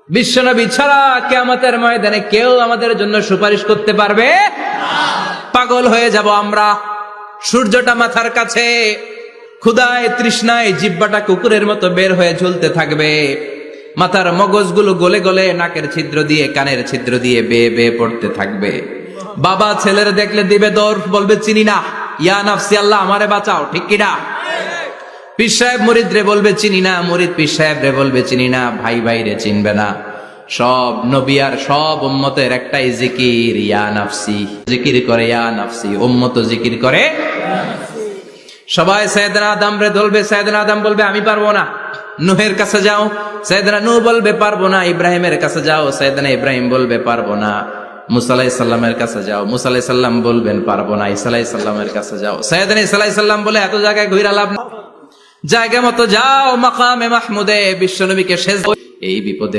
বিশ্বনবী ছাড়া কিয়ামতের ময়দানে কেউ আমাদের জন্য সুপারিশ করতে পারবে না। পাগল হয়ে যাব আমরা। সূর্যটা মাথার কাছে, ক্ষুধায় তৃষ্ণায় জিহ্বাটা কুকুরের মতো বের হয়ে ঝুলতে থাকবে, মাথার মগজগুলো গলে গলে নাকের ছিদ্র দিয়ে কানের ছিদ্র দিয়ে বেয়ে বেয়ে পড়তে থাকবে। বাবা ছেলের দেখলে দিবে দৌড়, বলবে চিনি না, ইয়া নাফসি আল্লাহ আমারে বাঁচাও, ঠিক কিনা? পীর সাহেব মুরিদ রে বলবে চিনি না, মুরিদ পীর সাহেব রে বলবে চিনি না, ভাই ভাই রে চিনবে না। সব নবী আর সব উম্মতের একটাই জিকির, ইয়া নাফসি। জিকির করে ইয়া নাফসি, উম্মত জিকির করে। সবাই সাইয়েদনা আদম রে ধরবে, সাইয়েদনা আদম বলবে আমি পারবো না। নূহের কাছে যাও, সাইয়েদনা নূহ বলবে পারবো না। ইব্রাহিমের কাছে যাও, সাইয়েদনা ইব্রাহিম বলবে পারবো না। মুসা আলাইহিস সালামের কাছে যাও, মুসা আলাইহিস সালাম বলবেন পারবো না। ঈসা আলাইহিস সালামের কাছে যাও, সাইয়েদনা ঈসা আলাইহিস সালাম বলে এত জায়গায় ঘুরে লাভ না, জায়গা মতো যাও মাকামে মাহমুদে বিশ্বনবীকে শেষ। এই বিপদে